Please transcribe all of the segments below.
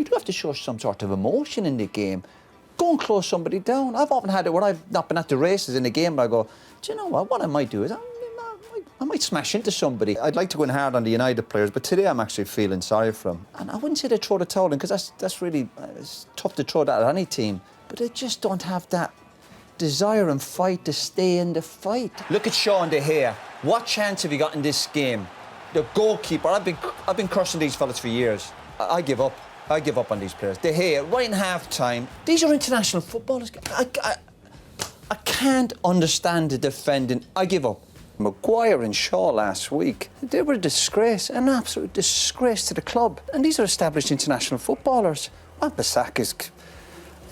You do have to show some sort of emotion in the game. Go and close somebody down. I've often had it where I've not been at the races in the game, but I go, do you know what I might do is I might smash into somebody. I'd like to go in hard on the United players, but today I'm actually feeling sorry for them. And I wouldn't say they throw the towel in, because that's really it's tough to throw that at any team. But they just don't have that desire and fight to stay in the fight. Look at Sean De Gea. What chance have you got in this game? The goalkeeper. I've been crushing these fellas for years. I give up. I give up on these players. De Gea, right in half-time. These are international footballers. I can't understand the defending. I give up. Maguire and Shaw last week, they were a disgrace, an absolute disgrace to the club. And these are established international footballers. Wan-Bissaka's...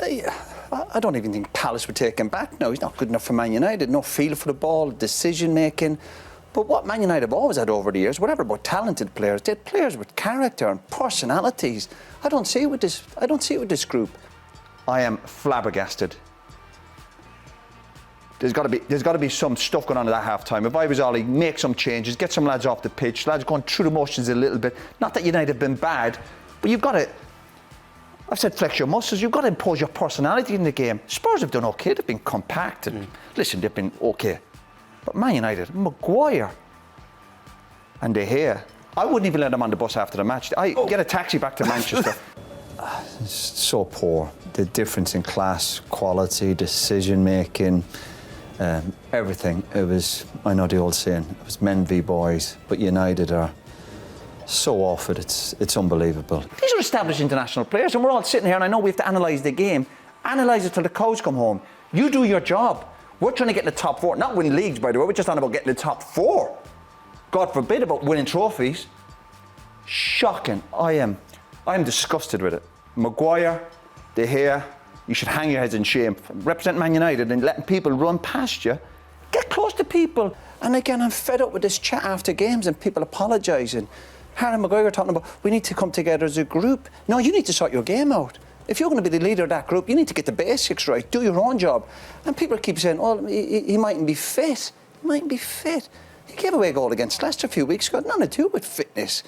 I don't even think Palace would take him back now. He's not good enough for Man United. No feel for the ball, decision-making. But what Man United have always had over the years, whatever about talented players, they had players with character and personalities. I don't see it with this group. I am flabbergasted. There's got to be some stuff going on at that half-time. If I was Ollie, make some changes, get some lads off the pitch, lads going through the motions a little bit. Not that United have been bad, but you've got to... I've said flex your muscles, you've got to impose your personality in the game. Spurs have done OK, they've been compact and listen, they've been OK. But Man United, Maguire and De Gea, I wouldn't even let them on the bus after the match. Get a taxi back to Manchester. It's so poor. The difference in class, quality, decision-making, everything. It was, I know the old saying, it was men v boys, but United are so off it, it's unbelievable. These are established international players, and we're all sitting here, and I know we have to analyse the game. Analyse it till the cows come home. You do your job. We're trying to get in the top four, not win leagues, by the way, we're just not about getting in the top four. God forbid about winning trophies. Shocking. I am disgusted with it. Maguire, De Gea, you should hang your heads in shame. Representing Man United and letting people run past you. Get close to people. And again, I'm fed up with this chat after games and people apologising. Harry Maguire talking about, we need to come together as a group. No, you need to sort your game out. If you're going to be the leader of that group, you need to get the basics right, do your own job. And people keep saying, oh, he mightn't be fit. He mightn't be fit. He gave away a goal against Leicester a few weeks ago. Nothing to do with fitness.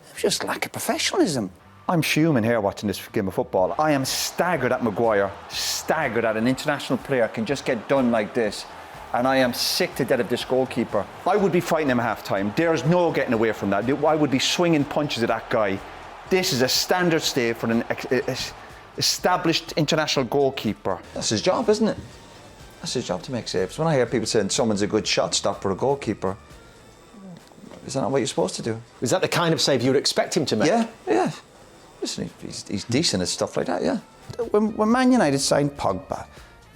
It was just lack of professionalism. I'm fuming here watching this game of football. I am staggered at Maguire, staggered at an international player can just get done like this. And I am sick to death of this goalkeeper. I would be fighting him at half-time. There's no getting away from that. I would be swinging punches at that guy. This is a standard stay for an established international goalkeeper. That's his job, isn't it? That's his job to make saves. When I hear people saying someone's a good shot stopper, a goalkeeper, is that not what you're supposed to do? Is that the kind of save you would expect him to make? Yeah. Listen, he's decent at stuff like that, yeah. When Man United signed Pogba,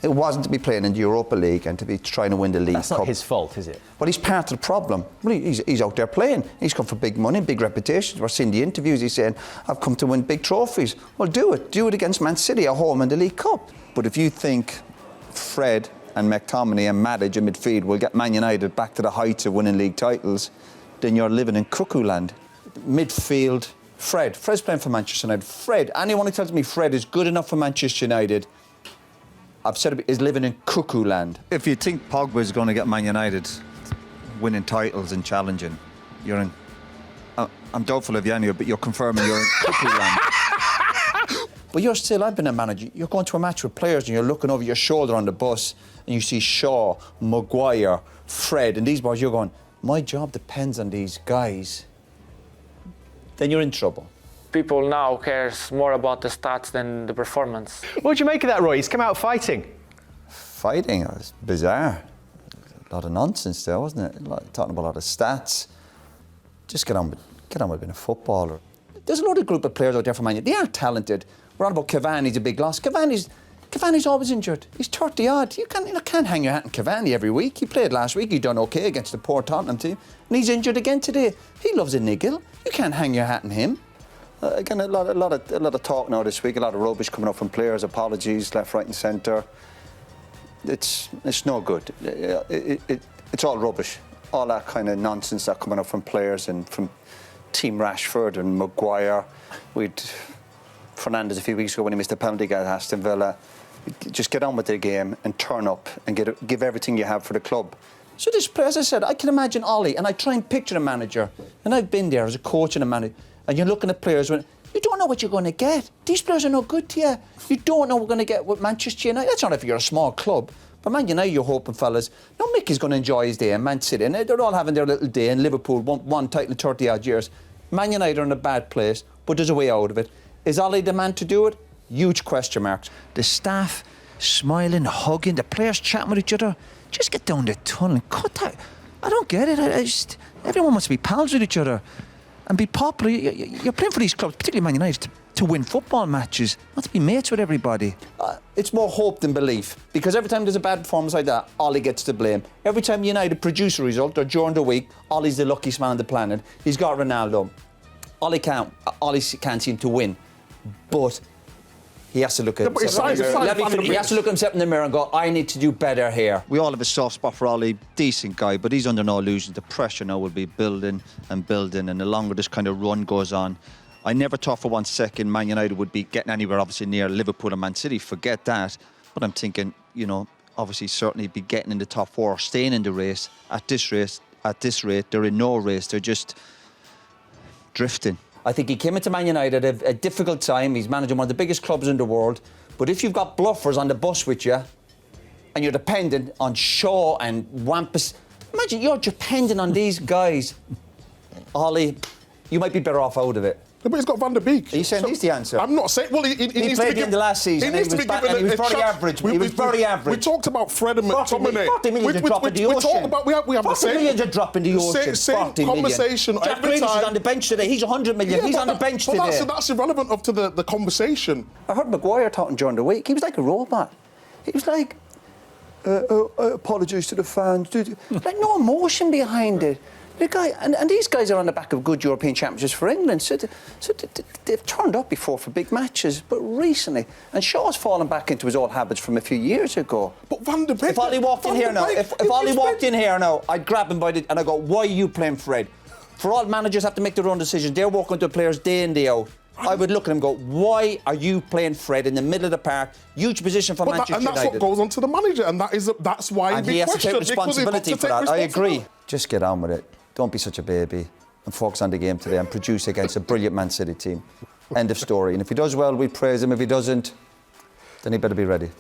it wasn't to be playing in the Europa League and to be trying to win the League Cup. That's not his fault, is it? Well, he's part of the problem. Well, he's out there playing. He's come for big money, big reputations. We're seeing the interviews. He's saying, I've come to win big trophies. Well, do it. Do it against Man City at home in the League Cup. But if you think Fred and McTominay and Matic in midfield will get Man United back to the heights of winning league titles, then you're living in cuckoo land. Midfield, Fred's playing for Manchester United. Fred, anyone who tells me Fred is good enough for Manchester United, I've said it, is living in cuckoo land. If you think Pogba is going to get Man United winning titles and challenging, you're in... I'm doubtful of you anyway, but you're confirming you're in cuckoo land. But you're still, I've been a manager, you're going to a match with players and you're looking over your shoulder on the bus and you see Shaw, Maguire, Fred and these boys, you're going, my job depends on these guys. Then you're in trouble. People now cares more about the stats than the performance. What do you make of that, Roy? He's come out fighting. Fighting? It was bizarre. A lot of nonsense there, wasn't it? Talking about a lot of stats. Just get on with being a footballer. There's a lot of group of players out there from Man United. They are talented. We're on about Cavani's a big loss. Cavani's always injured. He's 30-odd. You can't hang your hat on Cavani every week. He played last week. He done OK against the poor Tottenham team. And he's injured again today. He loves a niggle. You can't hang your hat on him. Again, a lot of talk now this week, a lot of rubbish coming up from players, apologies, left, right and centre. It's no good. It's all rubbish. All that kind of nonsense that coming up from players and from Team Rashford and Maguire. We'd Fernandes a few weeks ago when he missed a penalty against Aston Villa. Just get on with the game and turn up and give everything you have for the club. So this player, as I said, I can imagine Ollie, and I try and picture a manager, and I've been there as a coach and a manager, and you're looking at players, when You don't know what you're going to get. These players are no good to you. You don't know what we're going to get with Manchester United. That's not if you're a small club. But Man United, you're hoping, fellas. No, Mickey's going to enjoy his day in Man City. And they're all having their little day in Liverpool, one title in 30-odd years. Man United are in a bad place, but there's a way out of it. Is Ollie the man to do it? Huge question marks. The staff smiling, hugging, the players chatting with each other. Just get down the tunnel and cut that. I don't get it. Everyone wants to be pals with each other and be popular. You're playing for these clubs, particularly Man United, to win football matches, not to be mates with everybody. It's more hope than belief, because every time there's a bad performance like that, Ollie gets to blame. Every time United produce a result or during the week, Ollie's the luckiest man on the planet. He's got Ronaldo. Ollie can't seem to win, but he has to look at himself in the mirror. He has to look at himself in the mirror and go, I need to do better here. We all have a soft spot for Ollie. Decent guy, but he's under no illusions. The pressure now will be building and building, and the longer this kind of run goes on, I never thought for 1 second Man United would be getting anywhere obviously near Liverpool and Man City. Forget that. But I'm thinking, obviously certainly be getting in the top 4 or staying in the race. At this rate, they're in no race. They're just drifting. I think he came into Man United at a difficult time. He's managing one of the biggest clubs in the world. But if you've got bluffers on the bus with you and you're dependent on Shaw and Wampus, imagine you're dependent on these guys. Ollie, you might be better off out of it. But he's got Van der Beek. Are you saying he's the answer? I'm not saying... Well, he needs played to be the end of last season. He was very average. He was very average. We talked about Fred and McTominay. 40 million to drop in the ocean. We talked about... We have the same... 40 million to drop in the ocean. Same conversation Jack every Grealish time. is on the bench today. He's 100 million. He's on the bench today. That's irrelevant up to the conversation. I heard Maguire talking during the week. He was like a robot. He was like, I apologise to the fans. Like no emotion behind it. The guy, and these guys are on the back of good European championships for England, so they've turned up before for big matches, but recently, and Shaw's fallen back into his old habits from a few years ago. But Van der Beek... If Ollie walked in here now, if Ollie walked in here now, I'd grab him by the... And I go, why are you playing Fred? For all managers have to make their own decisions. They're walking to players day in, day out. I would look at him and go, why are you playing Fred in the middle of the park? Huge position for Manchester United. And that's what goes on to the manager, and that's why he has to take responsibility for that. I agree. Just get on with it. Don't be such a baby and focus on the game today and produce against a brilliant Man City team. End of story. And if he does well, we praise him. If he doesn't, then he better be ready.